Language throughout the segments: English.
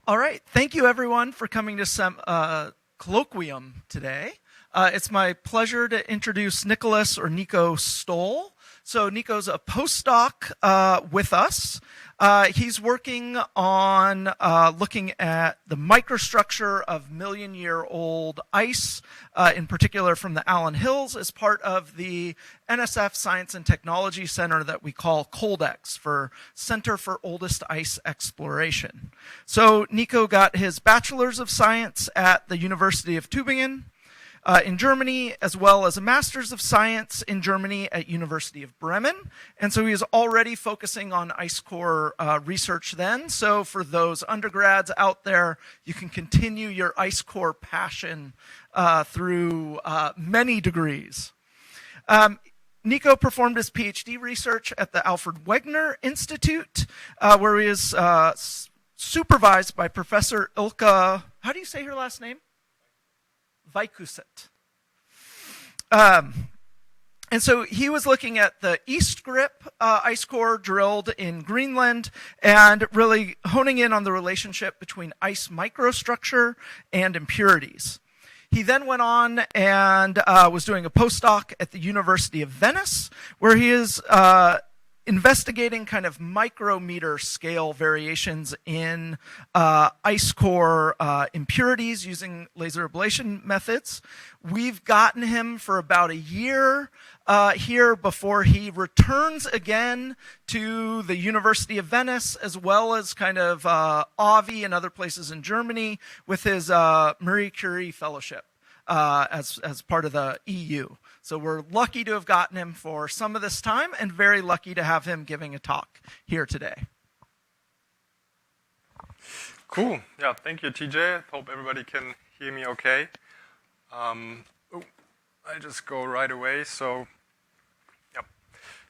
All right. Thank you, everyone, for coming to some colloquium today. It's my pleasure to introduce Nicolas or Nico Stoll. So Nico's a postdoc with us. He's working on looking at the microstructure of million-year-old ice, in particular from the Allen Hills, as part of the NSF Science and Technology Center that we call COLDEX, for Center for Oldest Ice Exploration. So Nico got his Bachelor's of Science at the University of Tübingen in Germany, as well as a Master's of Science in Germany at University of Bremen. And so he was already focusing on ice core research then. So for those undergrads out there, you can continue your ice core passion through many degrees. Nico performed his PhD research at the Alfred Wegener Institute, where he is supervised by Professor Ilka, how do you say her last name? Vikuset. And so he was looking at the East GRIP ice core drilled in Greenland and really honing in on the relationship between ice microstructure and impurities. He then went on and was doing a postdoc at the University of Venice, where he is investigating kind of micrometer scale variations in ice core impurities using laser ablation methods. We've gotten him for about a year here before he returns again to the University of Venice, as well as kind of Avi and other places in Germany with his Marie Curie Fellowship as part of the EU. So we're lucky to have gotten him for some of this time and very lucky to have him giving a talk here today. Cool. Yeah, thank you, TJ. Hope everybody can hear me okay. I just go right away. So, yep.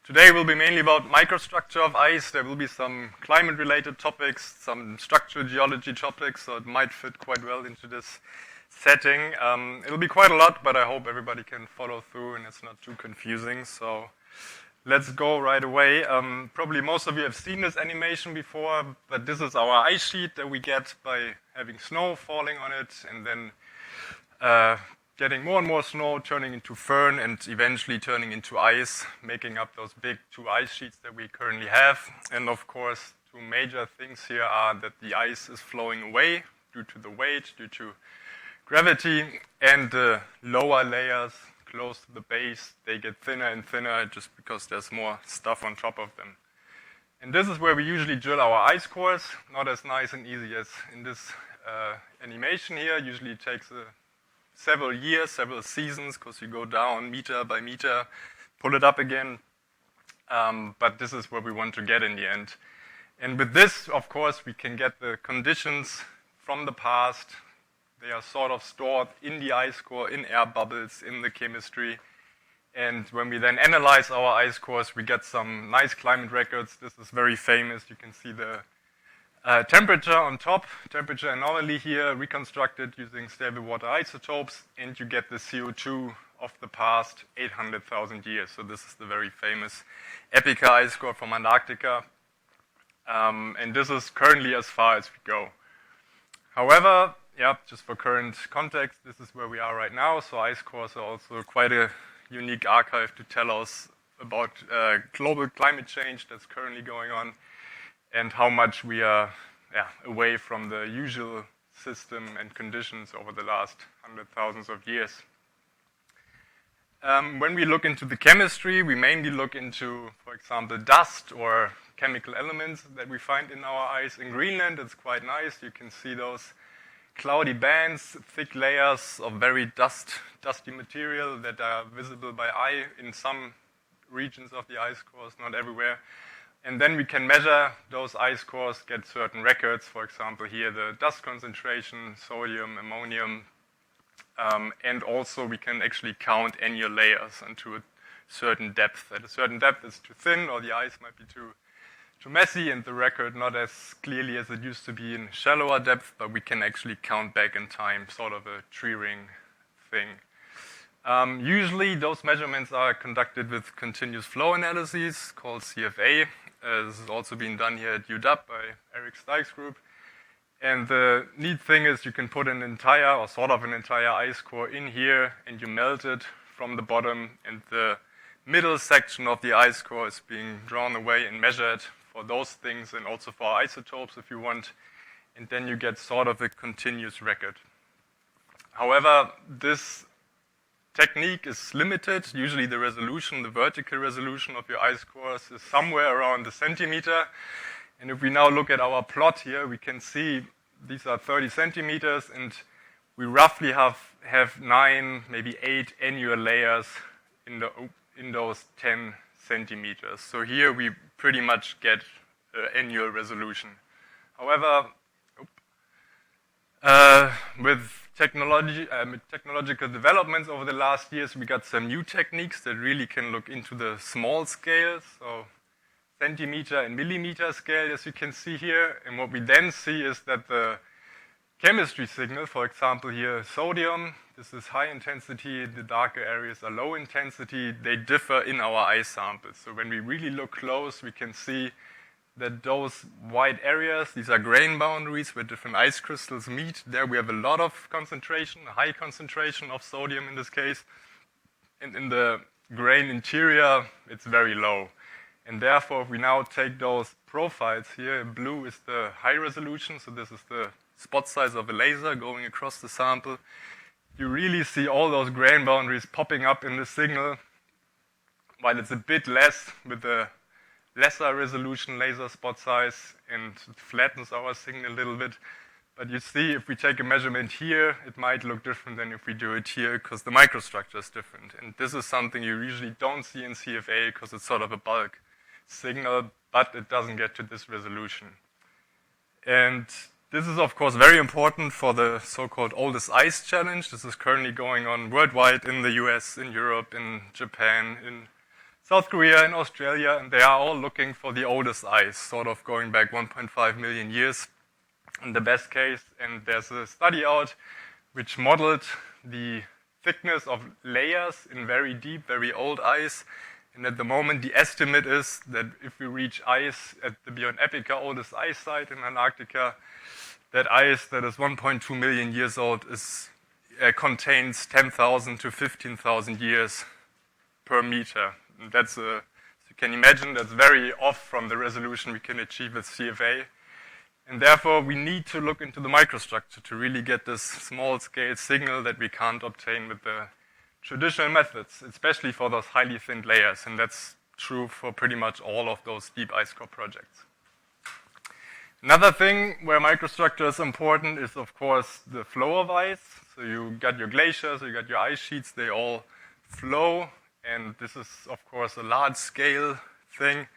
Today will be mainly about microstructure of ice. There will be some climate-related topics, some structural geology topics, so it might fit quite well into this setting. It'll be quite a lot, but I hope everybody can follow through and it's not too confusing. So let's go right away. Probably most of you have seen this animation before, but this is our ice sheet that we get by having snow falling on it and then getting more and more snow, turning into firn and eventually turning into ice, making up those big two ice sheets that we currently have. And of course, two major things here are that the ice is flowing away due to the weight, due to gravity, and the lower layers close to the base, they get thinner and thinner just because there's more stuff on top of them. And this is where we usually drill our ice cores, not as nice and easy as in this animation here. Usually it takes several years, several seasons, because you go down meter by meter, pull it up again. But this is where we want to get in the end. And with this, of course, we can get the conditions from the past. They are sort of stored in the ice core, in air bubbles, in the chemistry. And when we then analyze our ice cores, we get some nice climate records. This is very famous. You can see the temperature on top, temperature anomaly here, reconstructed using stable water isotopes. And you get the CO2 of the past 800,000 years. So this is the very famous Epica ice core from Antarctica. And this is currently as far as we go. However, just for current context, this is where we are right now. So ice cores are also quite a unique archive to tell us about global climate change that's currently going on and how much we are away from the usual system and conditions over the last 100,000 of years. When we look into the chemistry, we mainly look into, for example, dust or chemical elements that we find in our ice. In Greenland, it's quite nice. You can see those cloudy bands, thick layers of very dusty material that are visible by eye in some regions of the ice cores, not everywhere. And then we can measure those ice cores, get certain records, for example, here the dust concentration, sodium, ammonium, and also we can actually count annual layers unto a certain depth. At a certain depth, it's too thin or the ice might be too messy and the record not as clearly as it used to be in shallower depth, but we can actually count back in time, sort of a tree ring thing. Usually those measurements are conducted with continuous flow analyses called CFA. This has also been done here at UW by Eric Stike's group. And the neat thing is you can put an entire, or sort of an entire ice core in here, and you melt it from the bottom, and the middle section of the ice core is being drawn away and measured for those things, and also for isotopes if you want, and then you get sort of a continuous record. However, this technique is limited. Usually the resolution, the vertical resolution of your ice cores is somewhere around a centimeter. And if we now look at our plot here, we can see these are 30 centimeters, and we roughly have 9, maybe 8 annual layers in those 10 centimeters. So here we pretty much get annual resolution. However, with technological developments over the last years, we got some new techniques that really can look into the small scales, so centimeter and millimeter scale, as you can see here. And what we then see is that the chemistry signal, for example here, sodium, this is high intensity, the darker areas are low intensity, they differ in our ice samples. So when we really look close, we can see that those white areas, these are grain boundaries where different ice crystals meet. There we have a lot of concentration, a high concentration of sodium in this case. And in the grain interior, it's very low. And therefore, if we now take those profiles here, blue is the high resolution, so this is the spot size of a laser going across the sample. You really see all those grain boundaries popping up in the signal, while it's a bit less with the lesser resolution laser spot size, and it flattens our signal a little bit. But you see, if we take a measurement here, it might look different than if we do it here, because the microstructure is different. And this is something you usually don't see in CFA, because it's sort of a bulk signal, but it doesn't get to this resolution. And this is, of course, very important for the so-called oldest ice challenge. This is currently going on worldwide in the US, in Europe, in Japan, in South Korea, in Australia, and they are all looking for the oldest ice, sort of going back 1.5 million years in the best case. And there's a study out which modeled the thickness of layers in very deep, very old ice. And at the moment, the estimate is that if we reach ice at the Beyond Epica oldest ice site in Antarctica, that ice that is 1.2 million years old contains 10,000 to 15,000 years per meter. And that's, you can imagine, that's very off from the resolution we can achieve with CFA. And therefore, we need to look into the microstructure to really get this small-scale signal that we can't obtain with the traditional methods, especially for those highly thin layers. And that's true for pretty much all of those deep ice core projects. Another thing where microstructure is important is, of course, the flow of ice. So you got your glaciers, you got your ice sheets, they all flow. And this is, of course, a large-scale thing.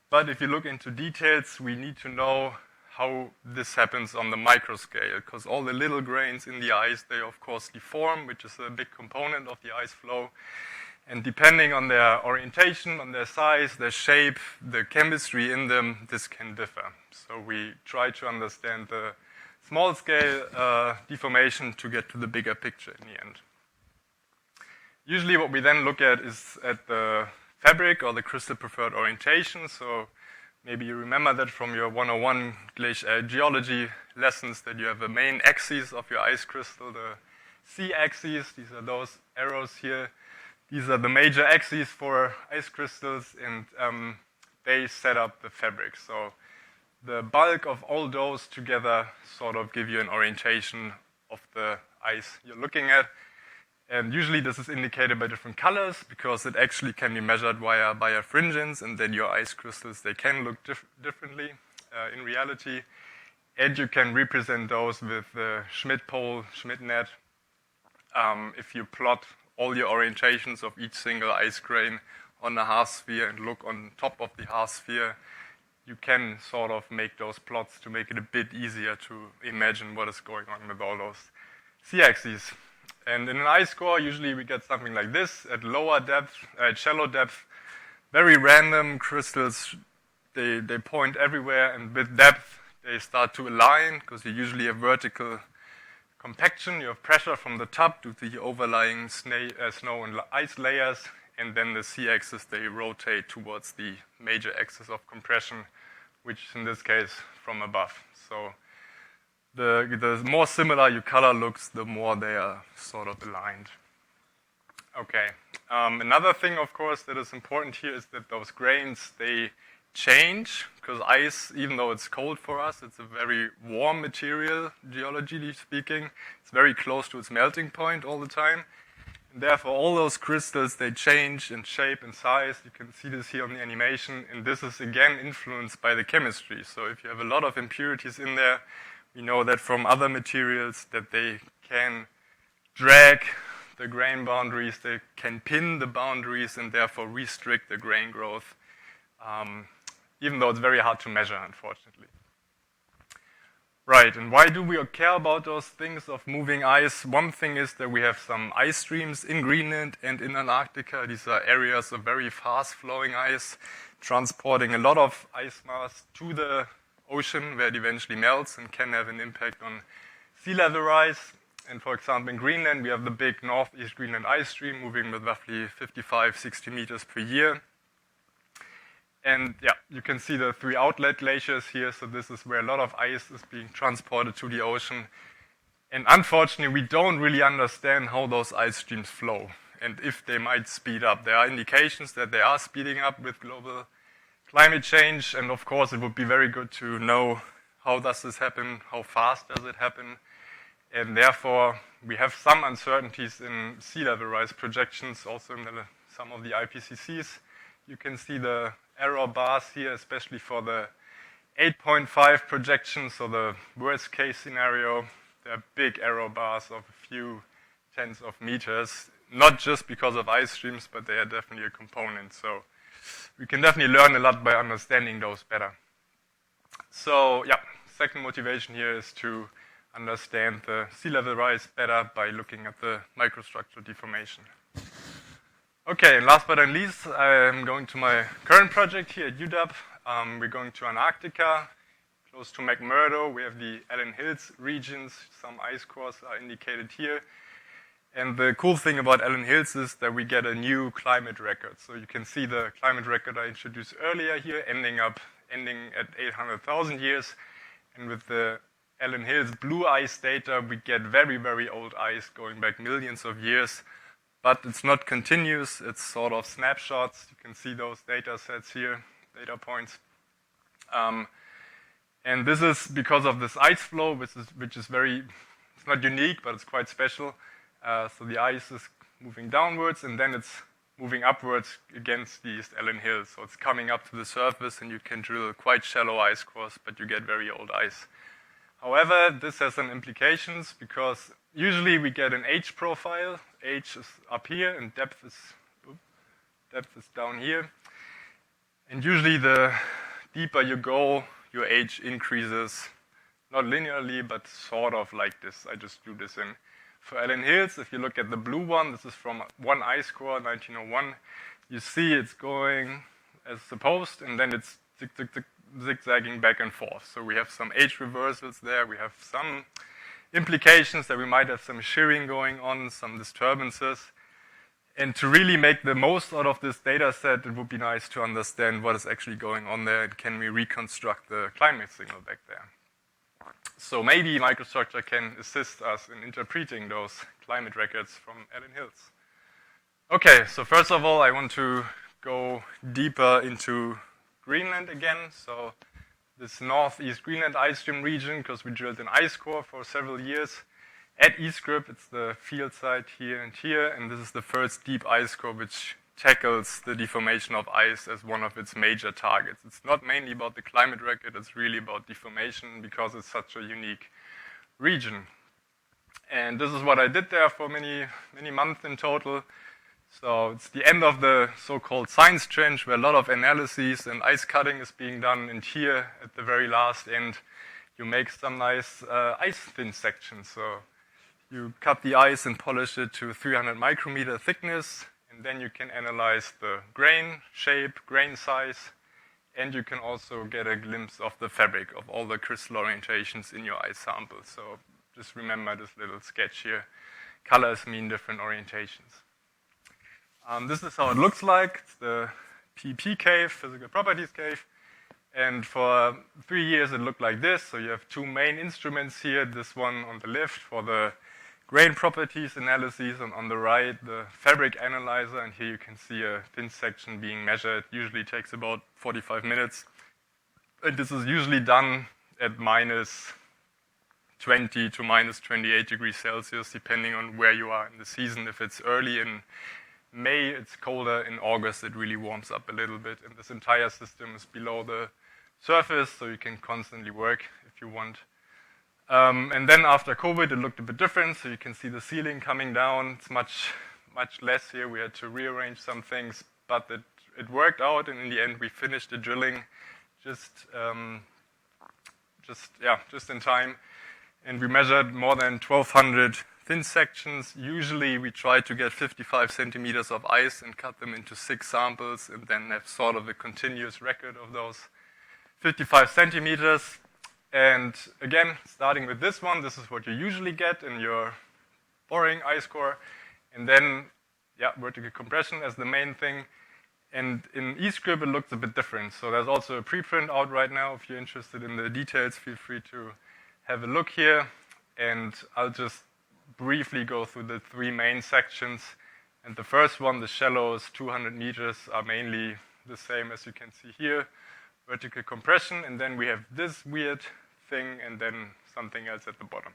But if you look into details, we need to know how this happens on the micro scale, because all the little grains in the ice, they of course deform, which is a big component of the ice flow. And depending on their orientation, on their size, their shape, the chemistry in them, this can differ. So we try to understand the small scale deformation to get to the bigger picture in the end. Usually what we then look at is at the fabric or the crystal preferred orientation. So maybe you remember that from your 101 geology lessons, that you have a main axis of your ice crystal, the C-axis. These are those arrows here. These are the major axes for ice crystals, and they set up the fabric. So the bulk of all those together sort of give you an orientation of the ice you're looking at. And usually this is indicated by different colors, because it actually can be measured via birefringence, and then your ice crystals, they can look differently in reality. And you can represent those with the Schmidt pole, Schmidt net. If you plot all your orientations of each single ice grain on a half sphere and look on top of the half sphere, you can sort of make those plots to make it a bit easier to imagine what is going on with all those C-axes. And in an ice core, usually we get something like this at lower depth, at shallow depth. Very random crystals, they point everywhere, and with depth, they start to align, because you usually have vertical compaction. You have pressure from the top due to the overlying snow and ice layers, and then the C-axis, they rotate towards the major axis of compression, which in this case from above. So the more similar your color looks, the more they are sort of aligned. Okay. Another thing, of course, that is important here is that those grains, they change, because ice, even though it's cold for us, it's a very warm material, geologically speaking. It's very close to its melting point all the time. And therefore, all those crystals, they change in shape and size. You can see this here on the animation. And this is, again, influenced by the chemistry. So if you have a lot of impurities in there, we know that from other materials that they can drag the grain boundaries, they can pin the boundaries and therefore restrict the grain growth, even though it's very hard to measure, unfortunately. Right, and why do we care about those things of moving ice? One thing is that we have some ice streams in Greenland and in Antarctica. These are areas of very fast-flowing ice, transporting a lot of ice mass to the ocean where it eventually melts and can have an impact on sea level rise. And for example, in Greenland, we have the big East Greenland Ice Stream moving with roughly 55, 60 meters per year. And yeah, you can see the 3 outlet glaciers here. So this is where a lot of ice is being transported to the ocean. And unfortunately, we don't really understand how those ice streams flow and if they might speed up. There are indications that they are speeding up with global climate change. And of course, it would be very good to know how does this happen, how fast does it happen. And therefore, we have some uncertainties in sea level rise projections, also in some of the IPCCs. You can see the error bars here, especially for the 8.5 projections, so the worst case scenario. There are big error bars of a few tens of meters, not just because of ice streams, but they are definitely a component. So we can definitely learn a lot by understanding those better. So yeah, second motivation here is to understand the sea level rise better by looking at the microstructural deformation. Okay, and last but not least, I'm going to my current project here at UW. We're going to Antarctica, close to McMurdo. We have the Allen Hills regions. Some ice cores are indicated here. And the cool thing about Allen Hills is that we get a new climate record. So you can see the climate record I introduced earlier here, ending at 800,000 years. And with the Allen Hills blue ice data, we get very, very old ice going back millions of years. But it's not continuous, it's sort of snapshots. You can see those data sets here, data points. And this is because of this ice flow, which is very, it's not unique, but it's quite special. So the ice is moving downwards, and then it's moving upwards against the East Allen Hills. So it's coming up to the surface, and you can drill quite shallow ice cores, but you get very old ice. However, this has some implications because usually we get an age profile. Age is up here and depth is down here. And usually the deeper you go, your age increases, not linearly, but sort of like this. I just drew this in. For Allen Hills, if you look at the blue one, this is from one ice core, 1901. You see it's going as supposed, and then it's zigzagging back and forth. So we have some age reversals there. We have some implications that we might have some shearing going on, some disturbances. And to really make the most out of this data set, it would be nice to understand what is actually going on there and can we reconstruct the climate signal back there. So maybe microstructure can assist us in interpreting those climate records from Allen Hills. Okay, so first of all, I want to go deeper into Greenland again. So this East Greenland Ice Stream region, because we drilled an ice core for several years. At EGRIP, it's the field site here, and this is the first deep ice core which tackles the deformation of ice as one of its major targets. It's not mainly about the climate record, it's really about deformation because it's such a unique region. And this is what I did there for many, many months in total. So it's the end of the so-called science trench where a lot of analyses and ice cutting is being done. And here at the very last end, you make some nice ice thin sections. So you cut the ice and polish it to 300 micrometer thickness. And then you can analyze the grain shape, grain size. And you can also get a glimpse of the fabric of all the crystal orientations in your ice sample. So just remember this little sketch here. Colors mean different orientations. This is how it looks like. It's the PP cave, physical properties cave. And for 3 years it looked like this. So you have two main instruments here, this one on the left for the grain properties analyses, and on the right the fabric analyzer, and here you can see a thin section being measured. Usually takes about 45 minutes. And this is usually done at minus 20 to minus 28 degrees Celsius, depending on where you are in the season. If it's early in May, it's colder. In August, it really warms up a little bit. And this entire system is below the surface, so you can constantly work if you want. And then after COVID, it looked a bit different. So you can see the ceiling coming down. It's much less here. We had to rearrange some things, but it worked out. And in the end, we finished the drilling just in time. And we measured more than 1,200 thin sections. Usually, we try to get 55 centimeters of ice and cut them into 6 samples, and then have sort of a continuous record of those 55 centimeters. And again, starting with this one, this is what you usually get in your boring ice core. And then, vertical compression as the main thing. And in EGRIP, it looks a bit different. So there's also a preprint out right now. If you're interested in the details, feel free to have a look here. And I'll just briefly go through the 3 main sections. And the first one, the shallows, 200 meters, are mainly the same as you can see here. Vertical compression, and then we have this weird thing, and then something else at the bottom.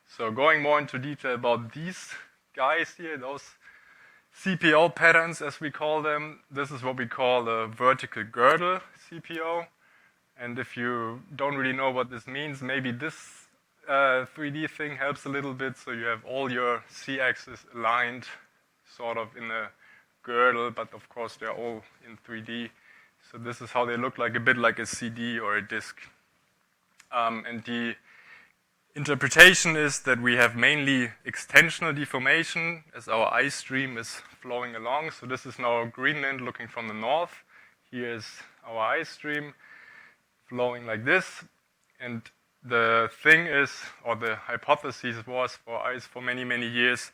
So going more into detail about these guys here, those CPO patterns, as we call them, this is what we call a vertical girdle CPO. And if you don't really know what this means, maybe this 3D thing helps a little bit. So you have all your C-axis aligned sort of in a girdle, but of course they're all in 3D. So this is how they look like, a bit like a CD or a disc. And the interpretation is that we have mainly extensional deformation as our ice stream is flowing along. So this is now Greenland looking from the north. Here's our ice stream flowing like this. And the thing is, or the hypothesis was for ice for many, many years,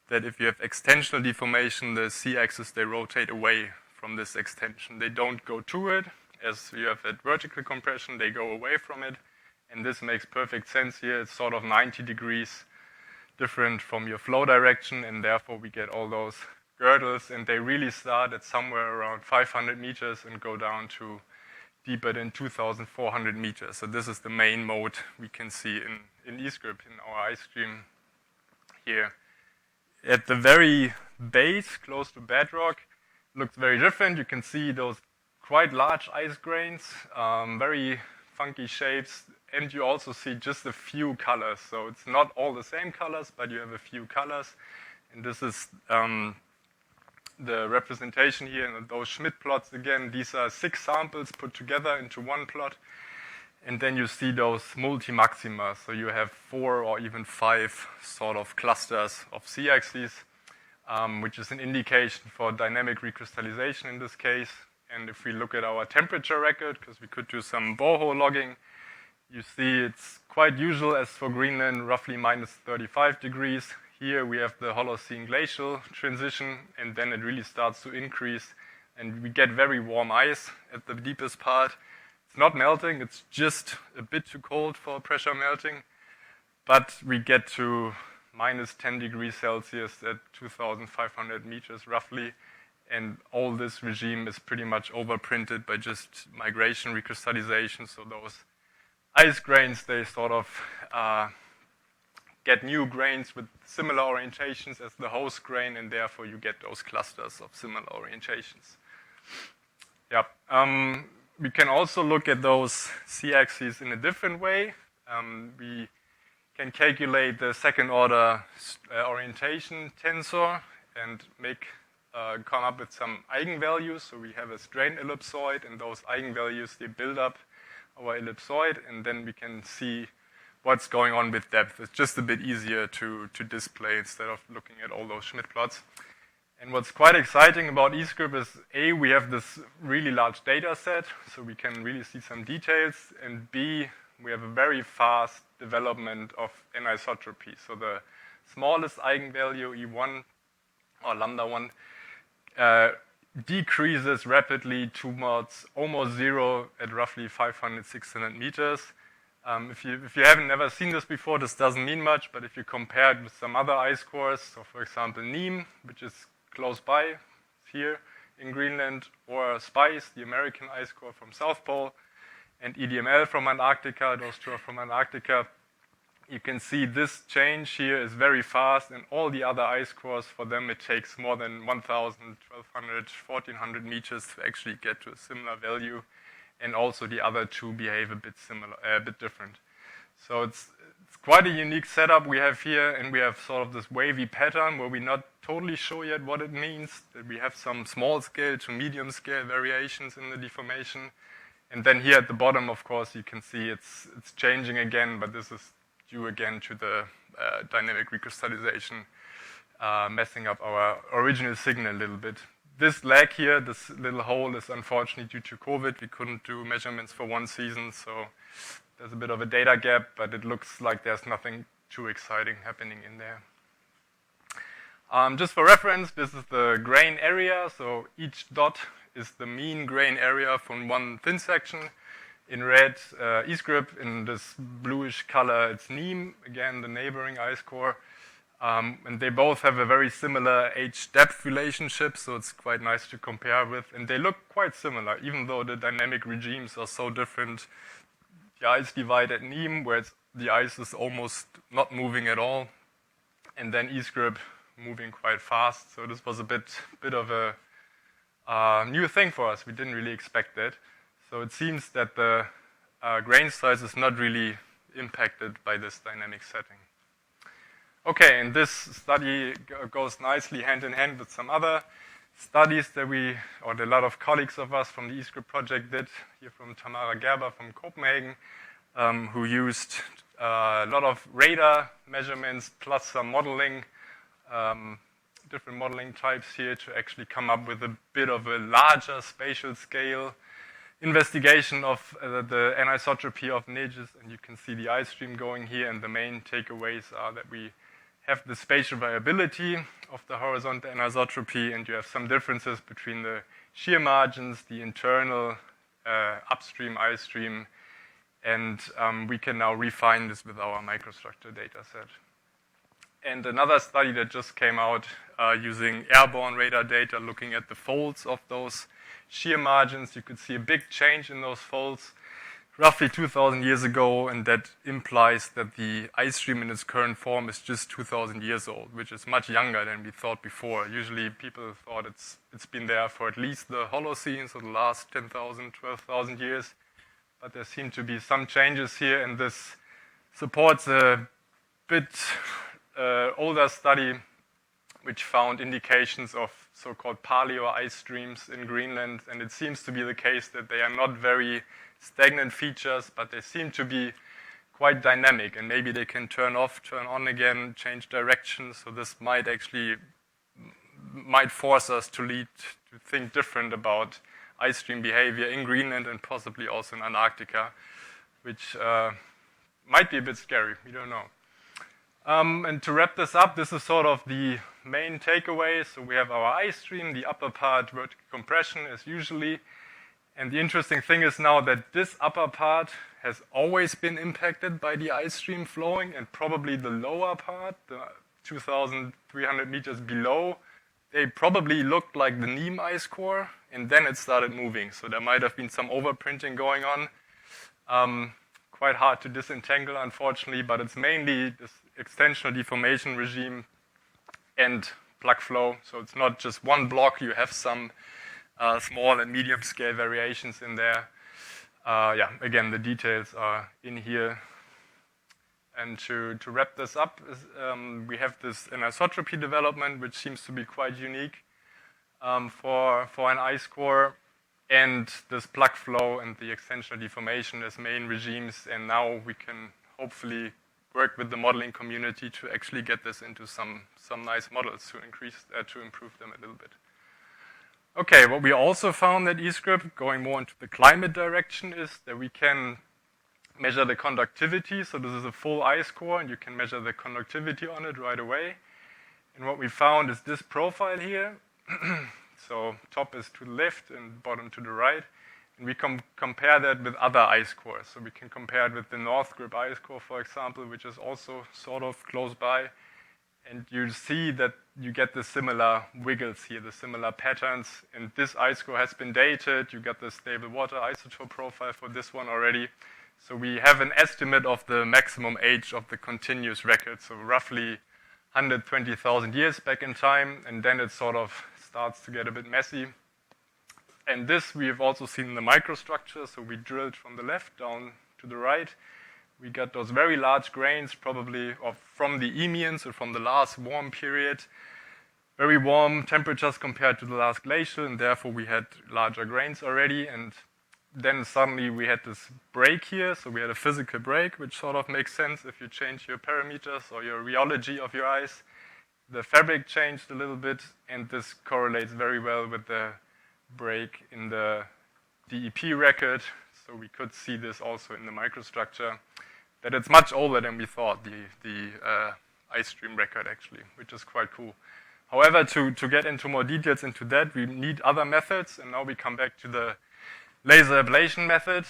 that if you have extensional deformation, the C-axis, they rotate away from this extension. They don't go to it. As you have at vertical compression, they go away from it. And this makes perfect sense here. It's sort of 90 degrees different from your flow direction, and therefore we get all those girdles, and they really start at somewhere around 500 meters and go down to deeper than 2,400 meters. So this is the main mode we can see in EGRIP, in our ice stream here. At the very base, close to bedrock, looks very different. You can see those quite large ice grains, very funky shapes, and you also see just a few colors. So it's not all the same colors, but you have a few colors. And this is the representation here in those Schmidt plots. Again, these are 6 samples put together into one plot. And then you see those multi-maxima. So you have 4 or even 5 sort of clusters of C-axes, which is an indication for dynamic recrystallization in this case. And if we look at our temperature record, because we could do some borehole logging, you see it's quite usual, as for Greenland, roughly minus 35 degrees. Here we have the Holocene glacial transition, and then it really starts to increase, and we get very warm ice at the deepest part. It's not melting, it's just a bit too cold for pressure melting, but we get to minus 10 degrees Celsius at 2,500 meters roughly, and all this regime is pretty much overprinted by just migration recrystallization. So those ice grains, they sort of get new grains with similar orientations as the host grain, and therefore you get those clusters of similar orientations. Yep. We can also look at those C-axes in a different way. We can calculate the second order orientation tensor and come up with some eigenvalues. So we have a strain ellipsoid, and those eigenvalues, they build up our ellipsoid, and then we can see what's going on with depth. It's just a bit easier to display instead of looking at all those Schmidt plots. And what's quite exciting about EGRIP is, A, we have this really large data set, so we can really see some details, and B, we have a very fast development of anisotropy. So the smallest eigenvalue, E1 or lambda 1, decreases rapidly towards almost zero at roughly 500, 600 meters. If you haven't never seen this before, this doesn't mean much, but if you compare it with some other ice cores, so for example Neem, which is close by here in Greenland, or SPICE, the American ice core from South Pole, and EDML from Antarctica, those two are from Antarctica, you can see this change here is very fast, and all the other ice cores, for them it takes more than 1,000, 1,200, 1,400 meters to actually get to a similar value. And also the other two behave a bit similar, a bit different. So it's quite a unique setup we have here, and we have sort of this wavy pattern where we're not totally sure yet what it means, that we have some small scale to medium scale variations in the deformation. And then here at the bottom, of course, you can see it's changing again, but this is due again to the dynamic recrystallization messing up our original signal a little bit. This lag here, this little hole, is unfortunately due to COVID. We couldn't do measurements for one season, so there's a bit of a data gap, but it looks like there's nothing too exciting happening in there. Just for reference, this is the grain area, so each dot is the mean grain area from one thin section. In red, EGRIP, in this bluish color, it's Neem, again, the neighboring ice core. And they both have a very similar age-depth relationship, so it's quite nice to compare with. And they look quite similar, even though the dynamic regimes are so different. The ice divide at Neem, where the ice is almost not moving at all, and then EGRIP moving quite fast. So this was a bit of a new thing for us. We didn't really expect that. So it seems that the grain size is not really impacted by this dynamic setting. Okay, and this study goes nicely hand in hand with some other studies that a lot of colleagues of us from the EGRIP project did, here from Tamara Gerber from Copenhagen, who used a lot of radar measurements plus some modeling, different modeling types here to actually come up with a bit of a larger spatial scale investigation of the anisotropy of niches. And you can see the ice stream going here, and the main takeaways are that we have the spatial variability of the horizontal anisotropy, and you have some differences between the shear margins, the internal upstream ice stream, and we can now refine this with our microstructure data set. And another study that just came out using airborne radar data, looking at the folds of those shear margins, you could see a big change in those folds roughly 2,000 years ago, and that implies that the ice stream in its current form is just 2,000 years old, which is much younger than we thought before. Usually people thought it's been there for at least the Holocene, so the last 10,000, 12,000 years. But there seem to be some changes here, and this supports a bit older study which found indications of so-called paleo ice streams in Greenland, and it seems to be the case that they are not very stagnant features, but they seem to be quite dynamic, and maybe they can turn off, turn on again, change direction. So this might force us to think different about ice stream behavior in Greenland and possibly also in Antarctica, which might be a bit scary. We don't know. And to wrap this up, this is sort of the main takeaway. So we have our ice stream, the upper part vertical compression as usually. And the interesting thing is now that this upper part has always been impacted by the ice stream flowing, and probably the lower part, the 2,300 meters below, they probably looked like the Neem ice core, and then it started moving. So there might have been some overprinting going on. Quite hard to disentangle, unfortunately, but it's mainly this extensional deformation regime and plug flow. So it's not just one block, you have some small and medium scale variations in there. Again, the details are in here. And to wrap this up, we have this anisotropy development, which seems to be quite unique for an ice core, and this plug flow and the extensional deformation as main regimes. And now we can hopefully work with the modeling community to actually get this into some nice models to improve them a little bit. Okay, what we also found at EGRIP, going more into the climate direction, is that we can measure the conductivity. So this is a full ice core, and you can measure the conductivity on it right away. And what we found is this profile here. So top is to the left and bottom to the right. And we compare that with other ice cores. So we can compare it with the North Grip ice core, for example, which is also sort of close by. And you see that you get the similar wiggles here, the similar patterns. And this ice core has been dated. You got the stable water isotope profile for this one already. So we have an estimate of the maximum age of the continuous record. So roughly 120,000 years back in time. And then it sort of starts to get a bit messy. And this we have also seen in the microstructure. So we drilled from the left down to the right. We got those very large grains, probably from the Eemian, so from the last warm period. Very warm temperatures compared to the last glacial, and therefore we had larger grains already. And then suddenly we had this break here. So we had a physical break, which sort of makes sense if you change your parameters or your rheology of your ice. The fabric changed a little bit, and this correlates very well with the break in the DEP record. So we could see this also in the microstructure, that it's much older than we thought, the ice stream record actually, which is quite cool. However, to get into more details into that, we need other methods, and now we come back to the laser ablation method.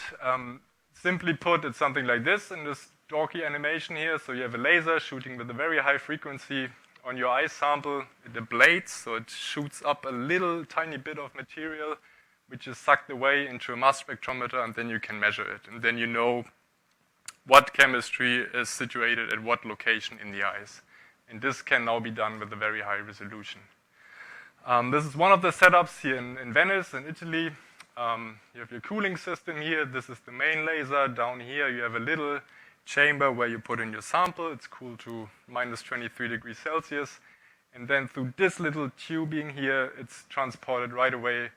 Simply put, it's something like this in this dorky animation here. So you have a laser shooting with a very high frequency on your ice sample. It ablates, so it shoots up a little tiny bit of material, which is sucked away into a mass spectrometer, and then you can measure it. And then you know what chemistry is situated at what location in the ice. And this can now be done with a very high resolution. This is one of the setups here in Venice, in Italy. You have your cooling system here. This is the main laser. Down here you have a little chamber where you put in your sample. It's cooled to minus 23 degrees Celsius. And then through this little tubing here, it's transported right away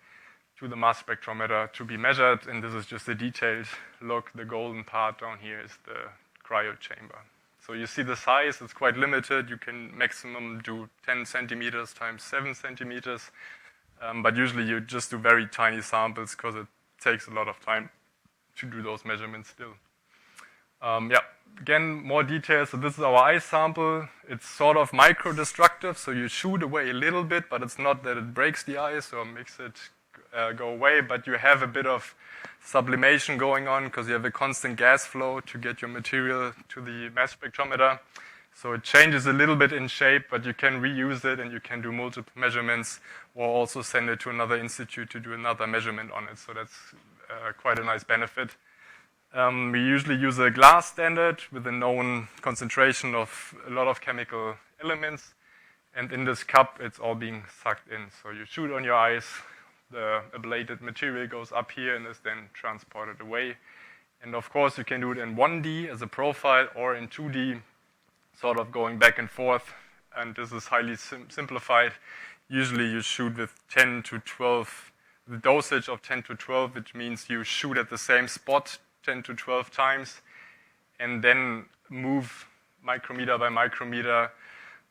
to the mass spectrometer to be measured, and this is just a detailed look. The golden part down here is the cryo chamber. So you see the size, it's quite limited. You can maximum do 10 centimeters times 7 centimeters, but usually you just do very tiny samples because it takes a lot of time to do those measurements still. Again, more details. So this is our ice sample. It's sort of micro-destructive, so you shoot away a little bit, but it's not that it breaks the ice or makes it go away, but you have a bit of sublimation going on because you have a constant gas flow to get your material to the mass spectrometer. So it changes a little bit in shape, but you can reuse it and you can do multiple measurements or also send it to another institute to do another measurement on it. So that's quite a nice benefit. We usually use a glass standard with a known concentration of a lot of chemical elements. And in this cup, it's all being sucked in. So you shoot on your ice, the ablated material goes up here and is then transported away. And of course, you can do it in 1D as a profile or in 2D, sort of going back and forth. And this is highly simplified. Usually you shoot with 10 to 12, the dosage of 10 to 12, which means you shoot at the same spot 10 to 12 times and then move micrometer by micrometer,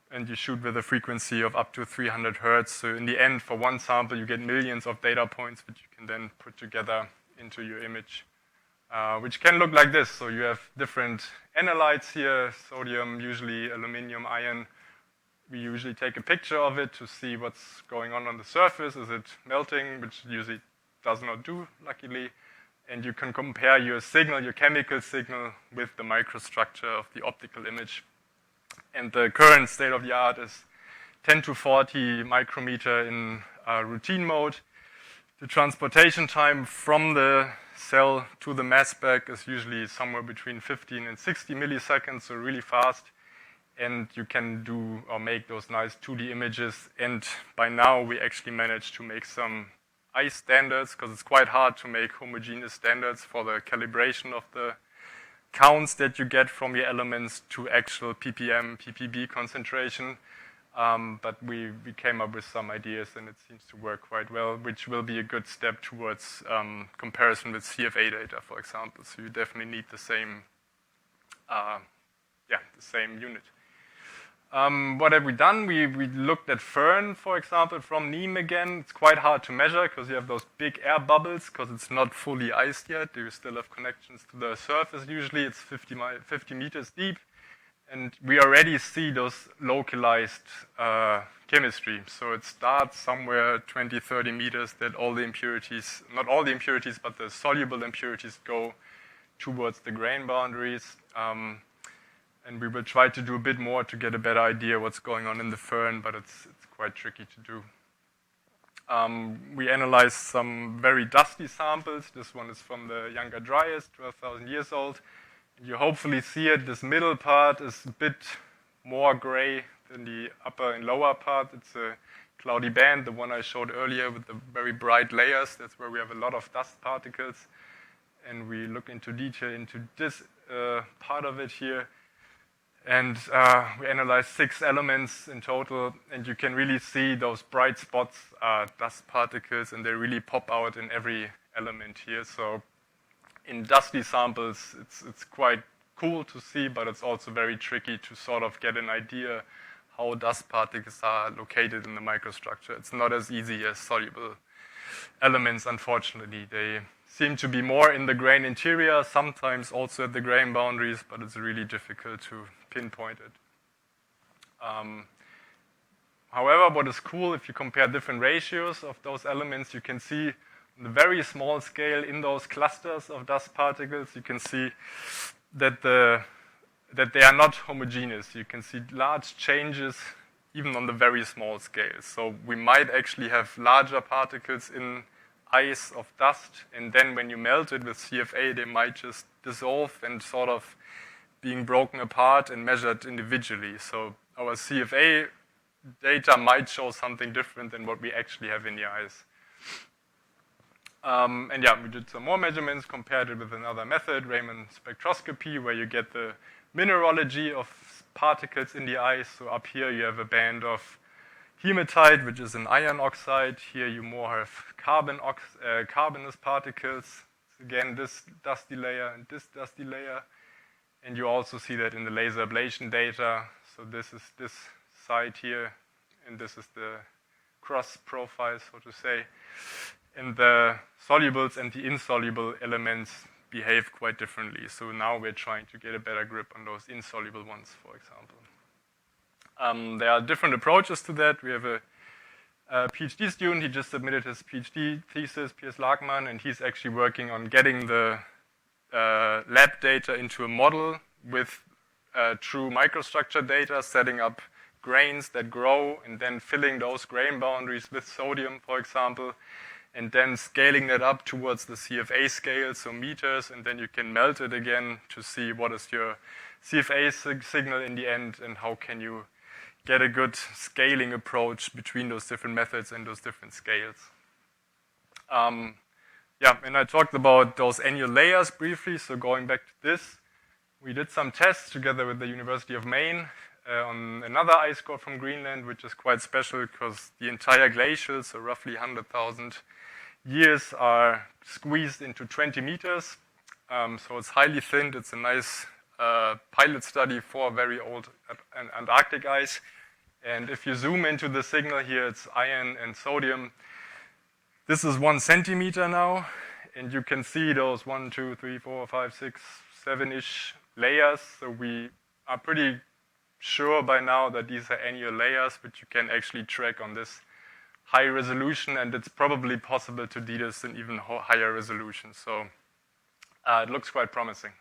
and you shoot with a frequency of up to 300 hertz. So in the end, for one sample, you get millions of data points, which you can then put together into your image, which can look like this. So you have different analytes here, sodium, usually aluminum, iron. We usually take a picture of it to see what's going on the surface. Is it melting, which usually does not do, luckily. And you can compare your signal, your chemical signal, with the microstructure of the optical image. And the current state of the art is 10 to 40 micrometer in routine mode. The transportation time from the cell to the mass spec is usually somewhere between 15 and 60 milliseconds, so really fast. And you can do or make those nice 2D images. And by now, we actually managed to make some ice standards, because it's quite hard to make homogeneous standards for the calibration of the counts that you get from your elements to actual ppm, ppb concentration. But we came up with some ideas, and it seems to work quite well, which will be a good step towards comparison with CFA data, for example. So you definitely need the same, the same unit. What have we done? We looked at Fern, for example, from Nîmes again. It's quite hard to measure because you have those big air bubbles because it's not fully iced yet. You still have connections to the surface. Usually it's 50 meters deep. And we already see those localized chemistry. So it starts somewhere 20, 30 meters that all the impurities, not all the impurities, but the soluble impurities go towards the grain boundaries. And we will try to do a bit more to get a better idea what's going on in the fern, but it's quite tricky to do. We analyzed some very dusty samples. This one is from the Younger Dryas, 12,000 years old. You hopefully see it. This middle part is a bit more gray than the upper and lower part. It's a cloudy band, the one I showed earlier with the very bright layers. That's where we have a lot of dust particles. And we look into detail into this part of it here. And we analyzed 6 elements in total, and you can really see those bright spots are dust particles, and they really pop out in every element here. So in dusty samples, it's quite cool to see, but it's also very tricky to sort of get an idea how dust particles are located in the microstructure. It's not as easy as soluble elements, unfortunately. They seem to be more in the grain interior, sometimes also at the grain boundaries, but it's really difficult to pinpoint it. However, what is cool, if you compare different ratios of those elements, you can see on the very small scale in those clusters of dust particles, you can see that they are not homogeneous. You can see large changes even on the very small scale. So we might actually have larger particles in ice of dust, and then when you melt it with CFA, they might just dissolve and sort of being broken apart and measured individually. So our CFA data might show something different than what we actually have in the ice. And yeah, we did some more measurements, compared it with another method, Raman spectroscopy, where you get the mineralogy of particles in the ice. So up here you have a band of hematite, which is an iron oxide. Here you more have carbonous particles. Again, this dusty layer and this dusty layer. And you also see that in the laser ablation data. So this is this side here, and this is the cross profile, so to say. And the solubles and the insoluble elements behave quite differently. So now we're trying to get a better grip on those insoluble ones, for example. There are different approaches to that. We have a PhD student. He just submitted his PhD thesis, Piers Larkman, and he's actually working on getting the lab data into a model with true microstructure data, setting up grains that grow, and then filling those grain boundaries with sodium, for example, and then scaling that up towards the CFA scale, so meters, and then you can melt it again to see what is your CFA signal in the end, and how can you get a good scaling approach between those different methods and those different scales. Yeah, and I talked about those annual layers briefly, so going back to this, we did some tests together with the University of Maine on another ice core from Greenland, which is quite special because the entire glacial, so roughly 100,000 years, are squeezed into 20 meters. So it's highly thinned. It's a nice pilot study for very old Antarctic ice. And if you zoom into the signal here, it's iron and sodium. This is 1 centimeter now, and you can see those 1, 2, 3, 4, 5, 6, 7-ish layers. So we are pretty sure by now that these are annual layers, which you can actually track on this high resolution, and it's probably possible to do this in even higher resolution. So it looks quite promising.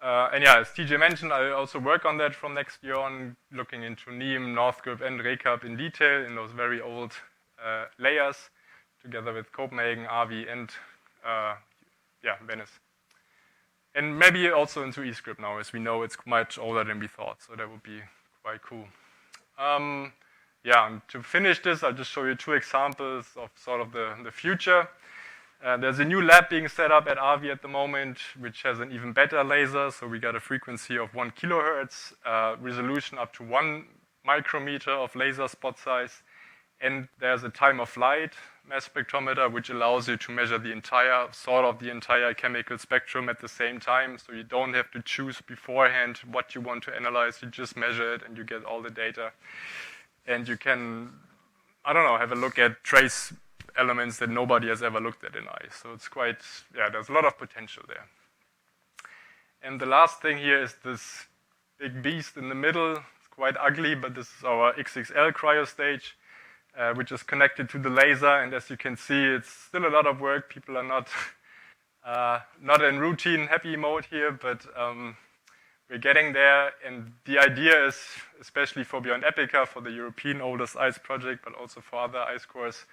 And yeah, as TJ mentioned, I also work on that from next year on, looking into NEAM, NorthGRIP, and RECAP in detail in those very old layers, together with Copenhagen, RV, and Venice. And maybe also into EGRIP now, as we know it's much older than we thought, so that would be quite cool. And to finish this, I'll just show you 2 examples of sort of the future. There's a new lab being set up at RV at the moment, which has an even better laser. So we got a frequency of 1 kilohertz, resolution up to 1 micrometer of laser spot size. And there's a time of flight mass spectrometer, which allows you to measure the entire chemical spectrum at the same time. So you don't have to choose beforehand what you want to analyze. You just measure it and you get all the data. And you can, have a look at trace elements that nobody has ever looked at in ice. So it's quite, there's a lot of potential there. And the last thing here is this big beast in the middle. It's quite ugly, but this is our XXL cryostage, which is connected to the laser. And as you can see, it's still a lot of work. People are not in routine happy mode here, but we're getting there. And the idea is, especially for Beyond Epica, for the European oldest ice project, but also for other ice cores,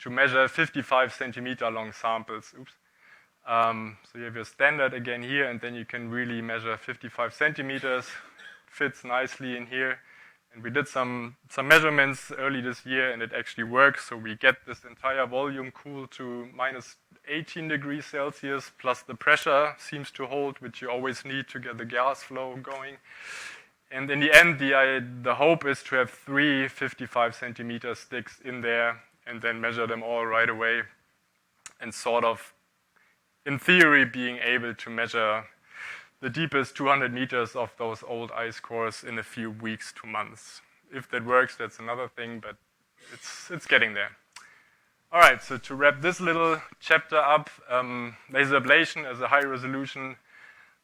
to measure 55 centimeter long samples. Oops. So you have your standard again here, and then you can really measure 55 centimeters. Fits nicely in here. And we did some measurements early this year, and it actually works. So we get this entire volume cooled to minus 18 degrees Celsius, plus the pressure seems to hold, which you always need to get the gas flow going. And in the end, the hope is to have 3 55 centimeter sticks in there, and then measure them all right away, and sort of, in theory, being able to measure the deepest 200 meters of those old ice cores in a few weeks to months. If that works, that's another thing, but it's getting there. All right, so to wrap this little chapter up, laser ablation as a high-resolution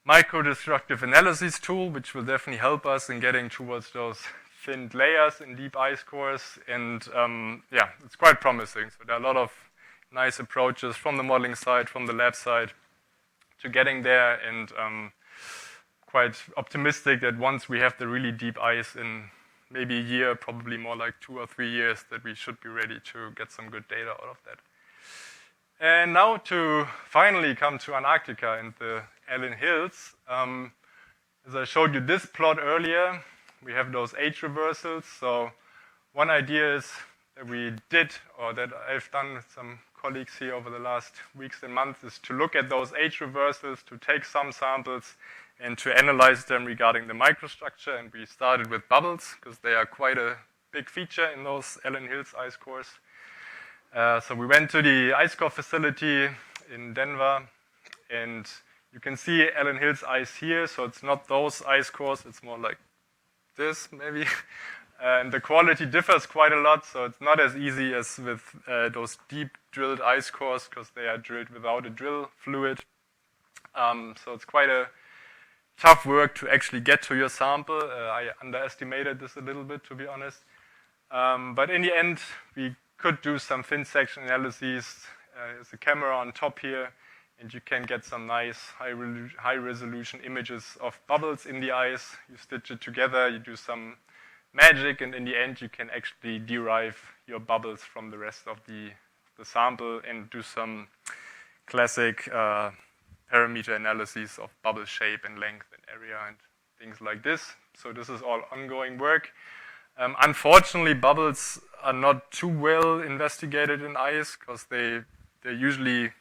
microdestructive analysis tool, which will definitely help us in getting towards those thinned layers in deep ice cores. And yeah, it's quite promising. So there are a lot of nice approaches from the modeling side, from the lab side, to getting there, and quite optimistic that once we have the really deep ice in maybe a year, probably more like 2 or 3 years, that we should be ready to get some good data out of that. And now to finally come to Antarctica and the Allen Hills. As I showed you this plot earlier, we have those age reversals. So one idea is that we did, or that I've done with some colleagues here over the last weeks and months, is to look at those age reversals, to take some samples and to analyze them regarding the microstructure. And we started with bubbles, because they are quite a big feature in those Allen Hills ice cores. So we went to the ice core facility in Denver, and you can see Allen Hills ice here. So it's not those ice cores, it's more like this, maybe. And the quality differs quite a lot, so it's not as easy as with those deep drilled ice cores, because they are drilled without a drill fluid. So it's quite a tough work to actually get to your sample. I underestimated this a little bit, to be honest. But in the end, we could do some thin section analyses. There's a camera on top here, and you can get some nice high-resolution images of bubbles in the ice. You stitch it together, you do some magic, and in the end, you can actually derive your bubbles from the rest of the sample and do some classic parameter analyses of bubble shape and length and area and things like this. So this is all ongoing work. Unfortunately, bubbles are not too well investigated in ice, because they usually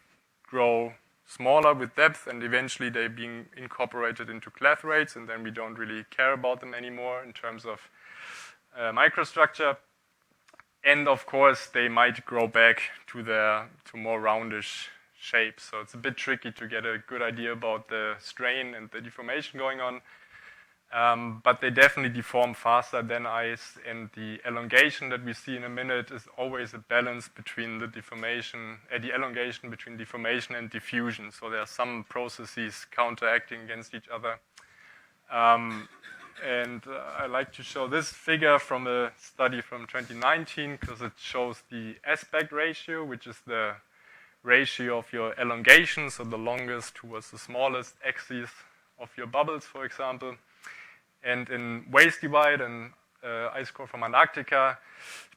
grow smaller with depth, and eventually they're being incorporated into clathrates, and then we don't really care about them anymore in terms of microstructure. And of course, they might grow back to more roundish shape. So it's a bit tricky to get a good idea about the strain and the deformation going on. But they definitely deform faster than ice, and the elongation that we see in a minute is always a balance between the elongation between deformation and diffusion. So there are some processes counteracting against each other. And I like to show this figure from a study from 2019, because it shows the aspect ratio, which is the ratio of your elongation, so the longest towards the smallest axis of your bubbles, for example. And in waste divide and ice core from Antarctica,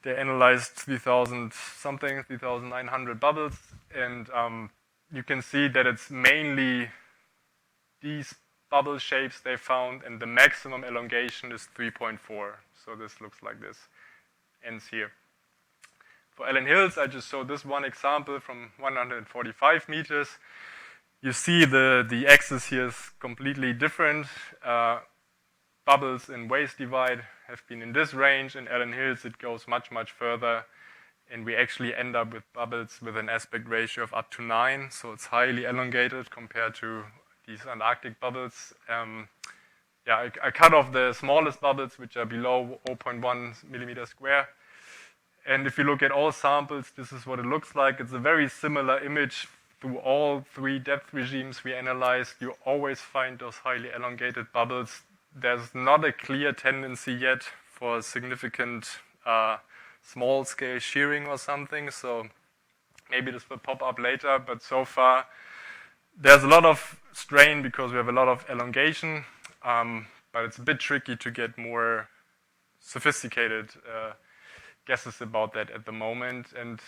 they analyzed 3,900 bubbles, and you can see that it's mainly these bubble shapes they found, and the maximum elongation is 3.4. So this looks like this, ends here. For Allen Hills, I just showed this one example from 145 meters. You see the axis here is completely different. Bubbles in waste divide have been in this range. In Allen Hills, it goes much, much further, and we actually end up with bubbles with an aspect ratio of up to 9, so it's highly elongated compared to these Antarctic bubbles. I cut off the smallest bubbles, which are below 0.1 millimeter square. And if you look at all samples, this is what it looks like. It's a very similar image through all 3 depth regimes we analyzed. You always find those highly elongated bubbles. there's not a clear tendency yet for significant small-scale shearing or something, so maybe this will pop up later, but so far there's a lot of strain because we have a lot of elongation, but it's a bit tricky to get more sophisticated guesses about that at the moment. And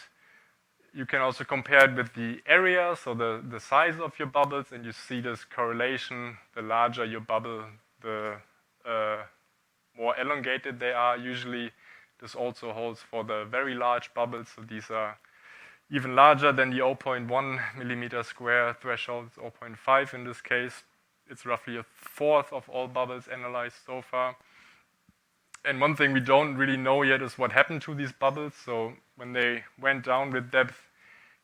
you can also compare it with the area, so the size of your bubbles, and you see this correlation. The larger your bubble, the more elongated they are. Usually this also holds for the very large bubbles, so these are even larger than the 0.1 millimeter square threshold, 0.5 in this case. It's roughly a fourth of all bubbles analyzed so far. And one thing we don't really know yet is what happened to these bubbles. So when they went down with depth,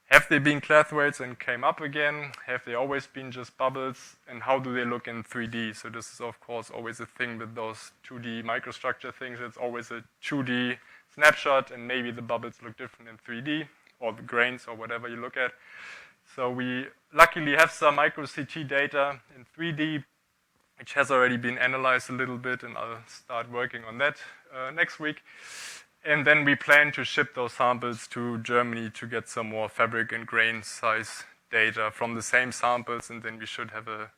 have they been clathrates and came up again? Have they always been just bubbles? And how do they look in 3D? So this is, of course, always a thing with those 2D microstructure things. It's always a 2D snapshot, and maybe the bubbles look different in 3D, or the grains, or whatever you look at. So we luckily have some micro-CT data in 3D, which has already been analyzed a little bit, and I'll start working on that next week. And then we plan to ship those samples to Germany to get some more fabric and grain size data from the same samples, and then we should have a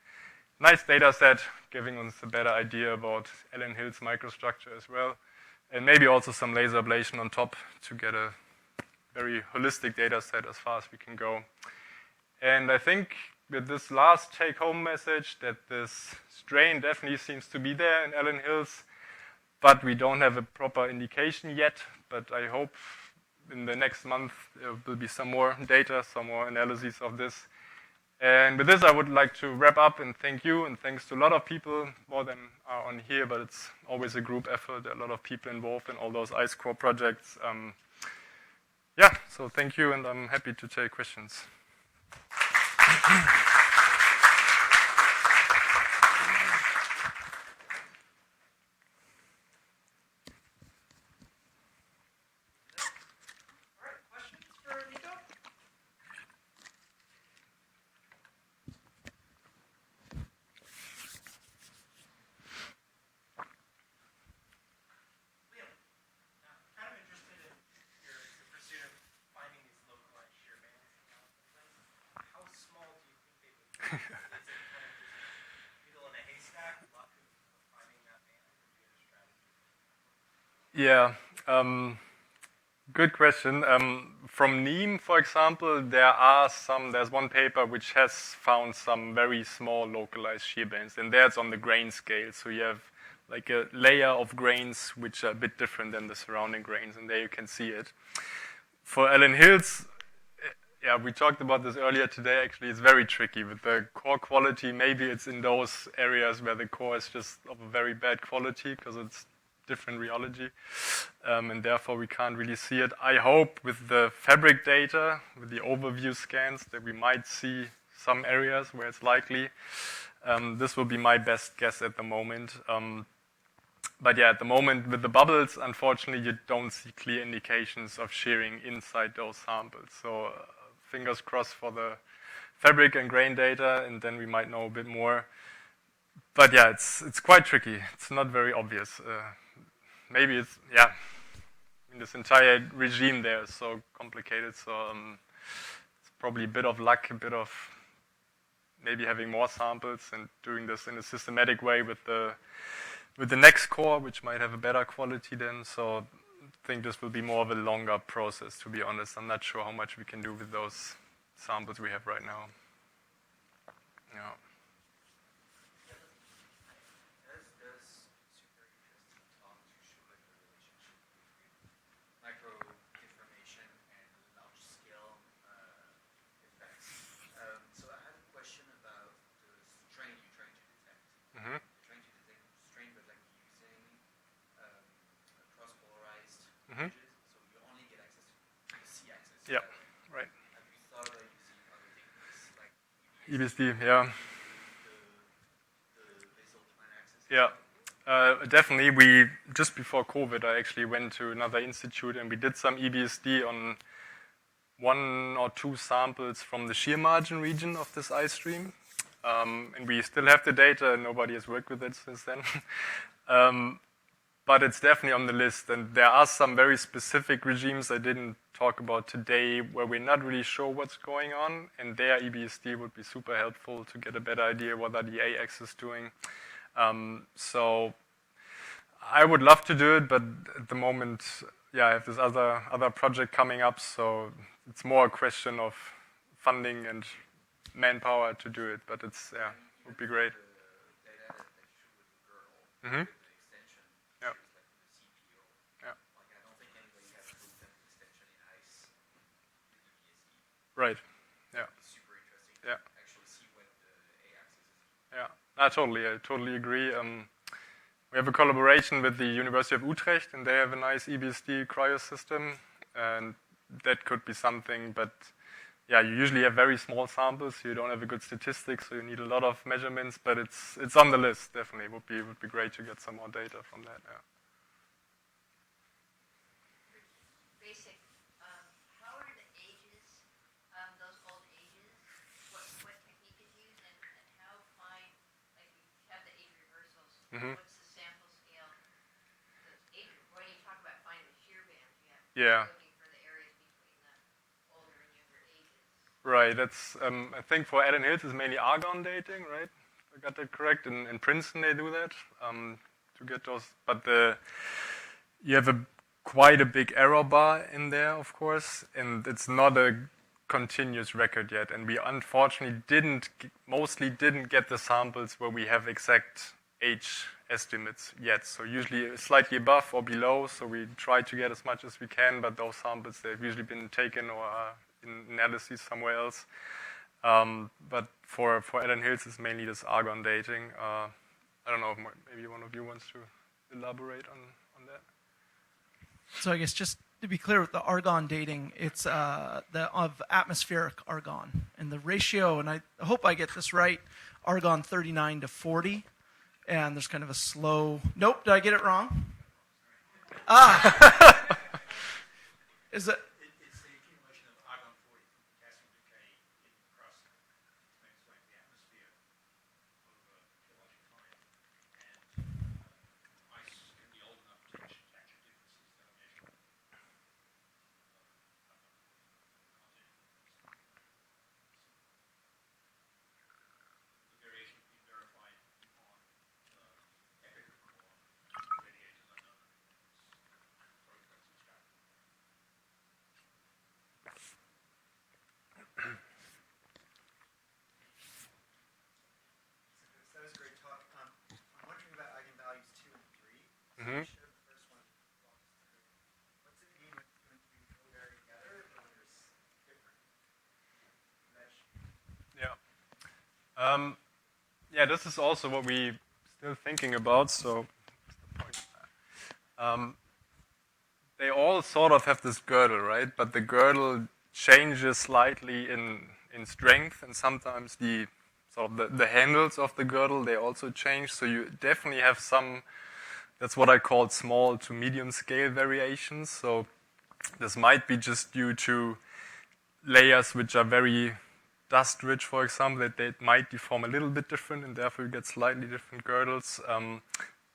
nice data set giving us a better idea about Allen Hill's microstructure as well, and maybe also some laser ablation on top to get a very holistic data set as far as we can go. And I think with this last take-home message that this strain definitely seems to be there in Allen Hills, but we don't have a proper indication yet. But I hope in the next month there will be some more data, some more analyses of this. And with this, I would like to wrap up and thank you, and thanks to a lot of people, more than are on here, but it's always a group effort. There are a lot of people involved in all those ice-core projects. Yeah, so thank you, and I'm happy to take questions. Yeah, good question. From NEEM, for example, there's one paper which has found some very small localized shear bands, and that's on the grain scale. So you have like a layer of grains which are a bit different than the surrounding grains, and there you can see it. For Allen Hills, yeah, we talked about this earlier today. Actually, it's very tricky with the core quality. Maybe it's in those areas where the core is just of a very bad quality because it's different rheology, and therefore we can't really see it. I hope with the fabric data, with the overview scans, that we might see some areas where it's likely. This will be my best guess at the moment. But yeah, at the moment with the bubbles, unfortunately, you don't see clear indications of shearing inside those samples. So fingers crossed for the fabric and grain data, and then we might know a bit more. But yeah, it's quite tricky. It's not very obvious. Maybe it's, yeah, I mean, this entire regime there is so complicated, so it's probably a bit of luck, a bit of maybe having more samples and doing this in a systematic way with the next core, which might have a better quality then. So I think this will be more of a longer process, to be honest. I'm not sure how much we can do with those samples we have right now. Yeah. Mm-hmm. So you only get access to the C-axis. Yeah, right. Have you thought about using other techniques like EBSD, yeah. The basal plan axis? Yeah, definitely. We just before COVID, I actually went to another institute and we did some EBSD on 1 or 2 samples from the shear margin region of this ice stream. and we still have the data, and nobody has worked with it since then. But it's definitely on the list, and there are some very specific regimes I didn't talk about today where we're not really sure what's going on, and there EBSD would be super helpful to get a better idea what are the AX is doing. So I would love to do it, but at the moment, yeah, I have this other project coming up, so it's more a question of funding and manpower to do it, but it's, yeah, it would be great. The data that you showed with the girl, Mm-hmm. the extension Yeah. series, like with the CPO. Yeah. Like, I don't think anybody has proved that extension in ice with EBSD. Right. Yeah. It's super interesting Yeah. to actually see what the A-axis is. Yeah. I totally agree. We have a collaboration with the University of Utrecht, and they have a nice EBSD cryo system, and that could be something. But yeah, you usually have very small samples, so you don't have a good statistics, so you need a lot of measurements. But it's on the list. Definitely would be great to get some more data from that. Yeah. Basic. How are the ages, those old ages? What technique is used, and how fine? Like you have the age reversals. Mhm. What's the sample scale? When you talk about finding the shear bands, you have Yeah. looking for the areas between the older and younger ages. Right. That's I think for Adam Hills is mainly argon dating, right? I got that correct. In Princeton they do that to get those. But you have quite a big error bar in there, of course, and it's not a continuous record yet. And we unfortunately mostly didn't get the samples where we have exact age estimates yet. So usually slightly above or below. So we try to get as much as we can, but those samples they've usually been taken or are in analyses somewhere else. But for Adam Hills, it's mainly this argon dating. I don't know if maybe one of you wants to elaborate on that. So I guess just to be clear with the argon dating, it's of atmospheric argon, and the ratio, and I hope I get this right, argon 39 to 40, and there's kind of a slow. Nope, did I get it wrong? Is it? It's the accumulation of argon 40 from potassium decay in the crust that makes way to the atmosphere over geologic time. And ice can be old enough to actually capture differences that are measurable. The variation can be verified on EGRIP or radiators unknown photographs which are. That was a great talk. I'm wondering about eigenvalues 2 and 3. So Mhm. you showed the first one. What's it mean when 2 and 3 go there together, or there's different mesh? Yeah. Yeah, this is also what we still thinking about. So, they all sort of have this girdle, right? But the girdle changes slightly in strength, and sometimes the sort of the handles of the girdle they also change. So you definitely have some. That's what I call small to medium scale variations. So this might be just due to layers which are very dust rich, for example, that they might deform a little bit different, and therefore you get slightly different girdles.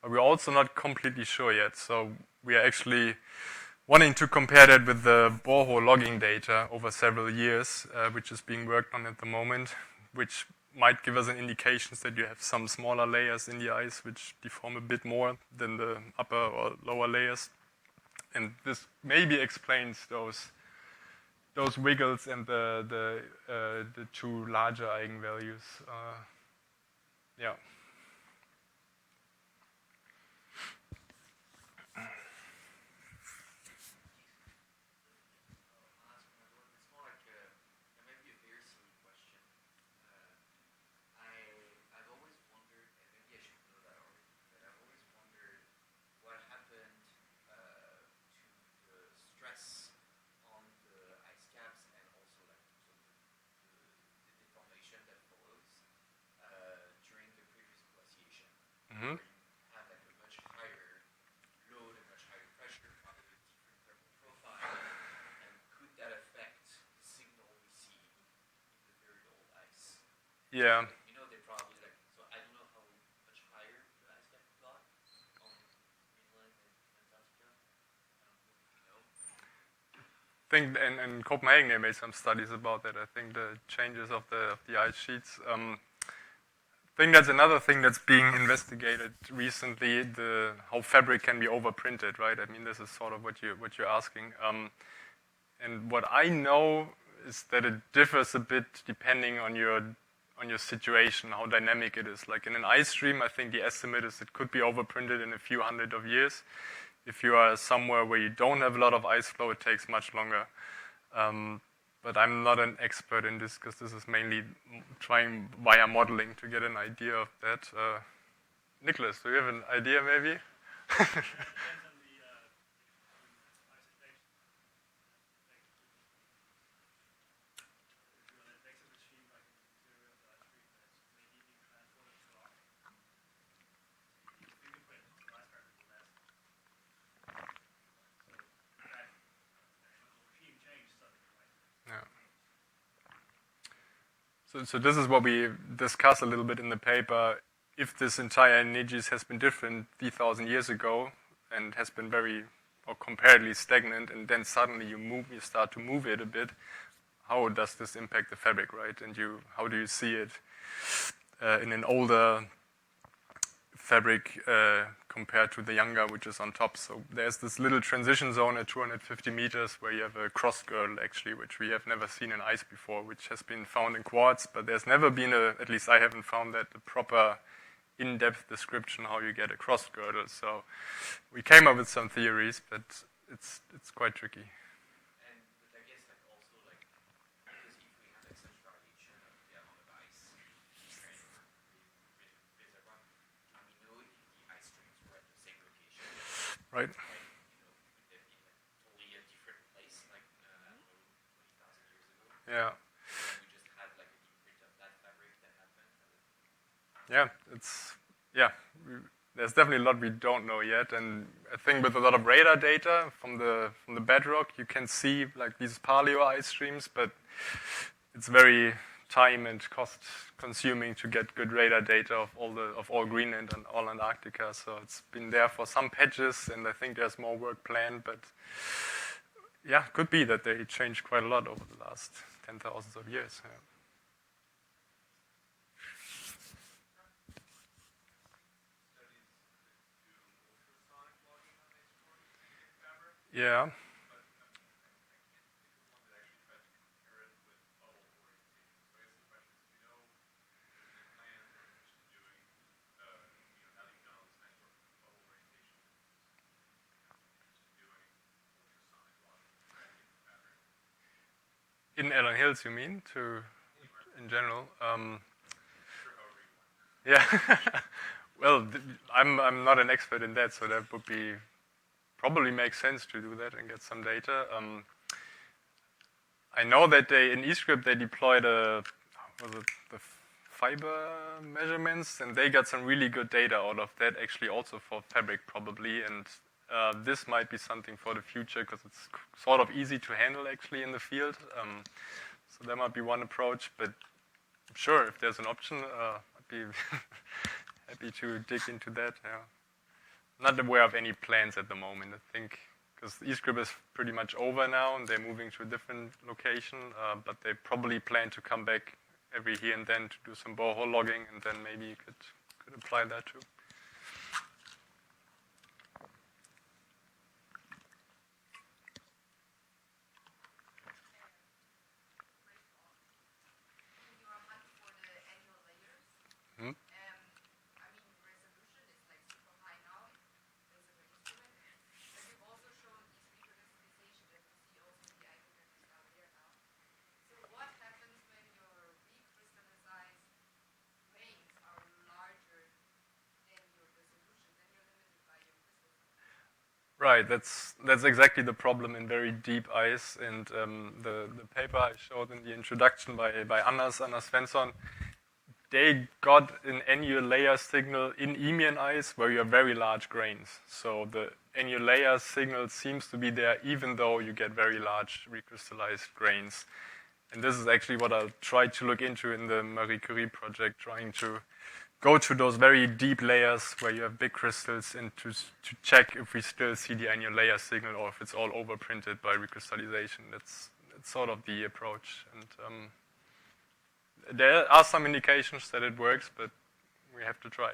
But we're also not completely sure yet. So we are actually wanting to compare that with the borehole logging data over several years, which is being worked on at the moment, which might give us an indication that you have some smaller layers in the ice which deform a bit more than the upper or lower layers. And this maybe explains those wiggles and the two larger eigenvalues. Yeah. It's more like it may be a very silly question. I've always wondered, and maybe I should know that already, but I've always wondered what happened to the stress on the ice caps and also like sort of the deformation that follows during the previous glaciation. Mm-hmm. Where you have like a much higher load and much higher pressure, probably a different thermal profile, and could that affect the signal we see in the very old ice? Yeah. You know, they're think in Copenhagen they made some studies about that. I think the changes of the ice sheets. I think that's another thing that's being investigated recently. How fabric can be overprinted, right? I mean, this is sort of what you're asking. And what I know is that it differs a bit depending on your situation, how dynamic it is. Like in an ice stream, I think the estimate is it could be overprinted in a few hundred of years. If you are somewhere where you don't have a lot of ice flow, it takes much longer. But I'm not an expert in this because this is mainly trying via modeling to get an idea of that. Nicholas, do you have an idea maybe? So this is what we discuss a little bit in the paper. If this entire Nijis has been different 3,000 years ago and has been very or comparatively stagnant, and then suddenly you start to move it a bit, how does this impact the fabric, right? And how do you see it in an older fabric compared to the younger, which is on top? So there's this little transition zone at 250 meters where you have a cross girdle, actually, which we have never seen in ice before, which has been found in quartz, but there's never been at least I haven't found that, a proper in-depth description how you get a cross girdle. So we came up with some theories, but it's quite tricky. And but I guess like also like because if we have like such variation of the amount of ice and reservoir, do we know if the ice streams were at the same location? Right. Like, could they be like totally a different place, like I don't know, 20,000 years ago? Yeah. And we just have like an imprint of that fabric that happened. There's definitely a lot we don't know yet, and I think with a lot of radar data from the bedrock, you can see like these paleo ice streams, but it's very time and cost consuming to get good radar data of all Greenland and all Antarctica. So it's been there for some patches, and I think there's more work planned. But yeah, could be that they changed quite a lot over the last 10,000s of years. Yeah. In Allen Hills, you mean? In general? Yeah. Well, I'm not an expert in that, so that would probably make sense to do that and get some data. I know that in EGRIP they deployed the fiber measurements, and they got some really good data out of that, actually also for fabric probably, and this might be something for the future because it's sort of easy to handle actually in the field. So that might be one approach, but sure, if there's an option, I'd be happy to dig into that. Yeah. Not aware of any plans at the moment, I think, because EGRIP is pretty much over now and they're moving to a different location, but they probably plan to come back every here and then to do some borehole logging, and then maybe you could apply that too. Right, that's exactly the problem in very deep ice, and the paper I showed in the introduction by Anna Svensson, they got an annual layer signal in Eemian ice where you have very large grains. So the annual layer signal seems to be there even though you get very large recrystallized grains. And this is actually what I'll try to look into in the Marie Curie project, trying to go to those very deep layers where you have big crystals and to check if we still see the annual layer signal or if it's all overprinted by recrystallization. That's sort of the approach. And there are some indications that it works, but we have to try.